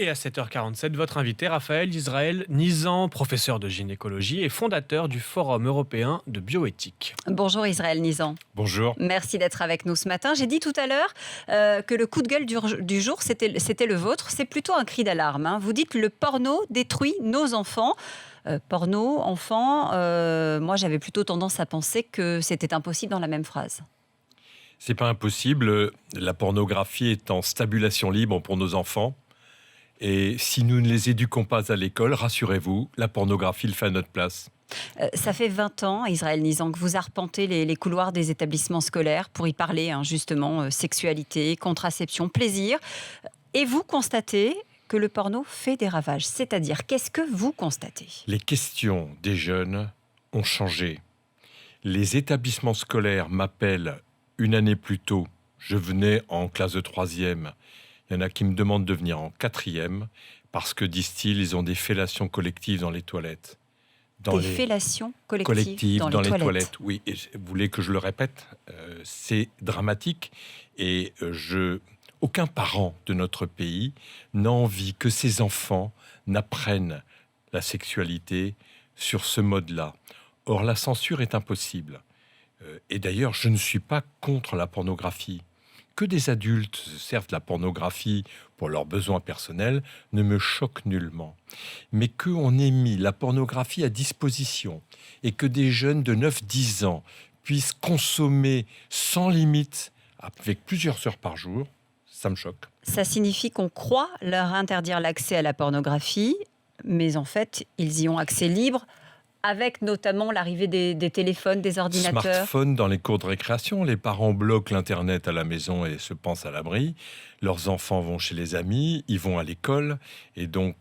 Et à 7h47, votre invité, Raphaël Israël Nizan, professeur de gynécologie et fondateur du Forum européen de bioéthique. Bonjour Israël Nizan. Bonjour. Merci d'être avec nous ce matin. J'ai dit tout à l'heure que le coup de gueule du jour, c'était le vôtre. C'est plutôt un cri d'alarme, hein. Vous dites le porno détruit nos enfants. Porno, enfants, moi j'avais plutôt tendance à penser que c'était impossible dans la même phrase. C'est pas impossible. La pornographie est en stabulation libre pour nos enfants. Et si nous ne les éduquons pas à l'école, rassurez-vous, la pornographie le fait à notre place. Ça fait 20 ans, Israël Nizan, que vous arpentez les couloirs des établissements scolaires pour y parler, hein, justement, sexualité, contraception, plaisir. Et vous constatez que le porno fait des ravages. C'est-à-dire, qu'est-ce que vous constatez ? Les questions des jeunes ont changé. Les établissements scolaires m'appellent une année plus tôt. Je venais en classe de 3e. Il y en a qui me demandent de venir en 4e parce que, disent-ils, ils ont des fellations collectives dans les toilettes. Fellations collectives dans les toilettes. Oui, et vous voulez que je le répète ? C'est dramatique. Et aucun parent de notre pays n'a envie que ses enfants n'apprennent la sexualité sur ce mode-là. Or, la censure est impossible. Et d'ailleurs, je ne suis pas contre la pornographie. Que des adultes se servent de la pornographie pour leurs besoins personnels ne me choque nullement. Mais qu'on ait mis la pornographie à disposition et que des jeunes de 9-10 ans puissent consommer sans limite, avec plusieurs heures par jour, ça me choque. Ça signifie qu'on croit leur interdire l'accès à la pornographie, mais en fait, ils y ont accès libre, avec notamment l'arrivée des téléphones, des ordinateurs. Smartphones dans les cours de récréation, les parents bloquent l'Internet à la maison et se pensent à l'abri. Leurs enfants vont chez les amis, ils vont à l'école. Et donc,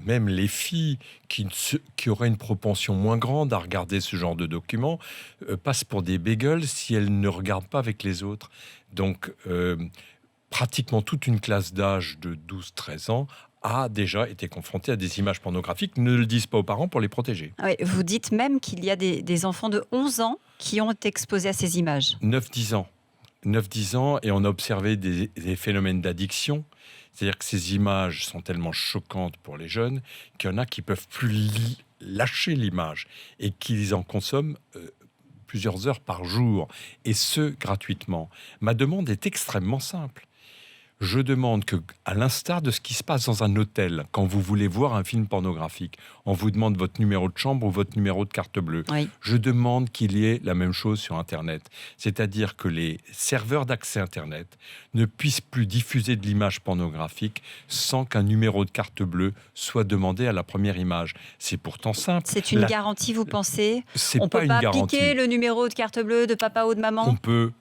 même les filles qui auraient une propension moins grande à regarder ce genre de documents passent pour des bagels si elles ne regardent pas avec les autres. Donc, pratiquement toute une classe d'âge de 12-13 ans a déjà été confronté à des images pornographiques, ne le disent pas aux parents pour les protéger. Oui, vous dites même qu'il y a des enfants de 11 ans qui ont été exposés à ces images. 9-10 ans. 9-10 ans, et on a observé des phénomènes d'addiction. C'est-à-dire que ces images sont tellement choquantes pour les jeunes qu'il y en a qui ne peuvent plus lâcher l'image et qu'ils en consomment plusieurs heures par jour, et ce, gratuitement. Ma demande est extrêmement simple. Je demande que, à l'instar de ce qui se passe dans un hôtel, quand vous voulez voir un film pornographique, on vous demande votre numéro de chambre ou votre numéro de carte bleue. Oui. Je demande qu'il y ait la même chose sur Internet. C'est-à-dire que les serveurs d'accès Internet ne puissent plus diffuser de l'image pornographique sans qu'un numéro de carte bleue soit demandé à la première image. C'est pourtant simple. C'est une garantie, vous pensez ? C'est On pas peut une pas garantie. piquer le numéro de carte bleue de papa ou de maman ? On peut,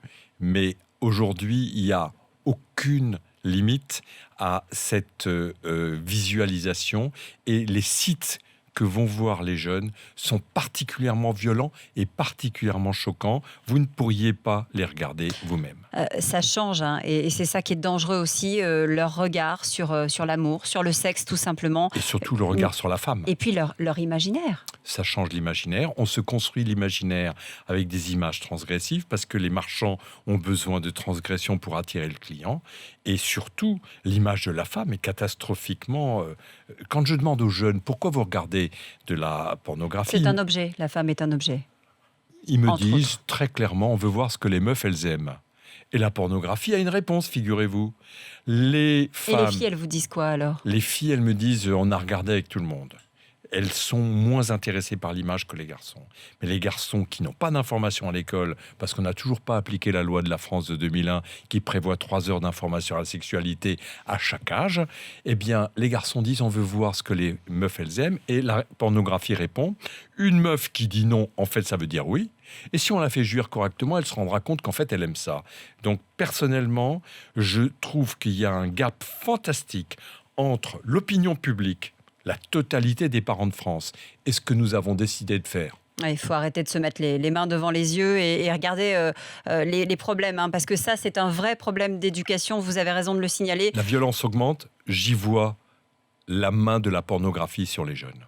mais aujourd'hui, il n'y a aucune limite à cette visualisation, et les sites que vont voir les jeunes sont particulièrement violents et particulièrement choquants. Vous ne pourriez pas les regarder vous-même. Ça change, hein, et c'est ça qui est dangereux aussi, leur regard sur l'amour, sur le sexe tout simplement. Et surtout le regard sur la femme. Et puis leur imaginaire. Ça change l'imaginaire. On se construit l'imaginaire avec des images transgressives parce que les marchands ont besoin de transgression pour attirer le client. Et surtout, l'image de la femme est catastrophiquement... Quand je demande aux jeunes pourquoi vous regardez de la pornographie... C'est un objet, la femme est un objet. Ils me Entre disent autres. très clairement, on veut voir ce que les meufs, elles aiment. Et la pornographie a une réponse, figurez-vous. Les femmes... Et les filles, elles vous disent quoi alors ? Les filles, elles me disent, on a regardé avec tout le monde. Elles sont moins intéressées par l'image que les garçons. Mais les garçons qui n'ont pas d'information à l'école, parce qu'on n'a toujours pas appliqué la loi de la France de 2001, qui prévoit 3 heures d'information à la sexualité à chaque âge, eh bien, les garçons disent, on veut voir ce que les meufs, elles aiment. Et la pornographie répond, une meuf qui dit non, en fait, ça veut dire oui. Et si on la fait jouir correctement, elle se rendra compte qu'en fait, elle aime ça. Donc, personnellement, je trouve qu'il y a un gap fantastique entre l'opinion publique, la totalité des parents de France, et ce que nous avons décidé de faire. Il faut arrêter de se mettre les mains devant les yeux et regarder les problèmes, hein, parce que ça, c'est un vrai problème d'éducation, vous avez raison de le signaler. La violence augmente, j'y vois la main de la pornographie sur les jeunes.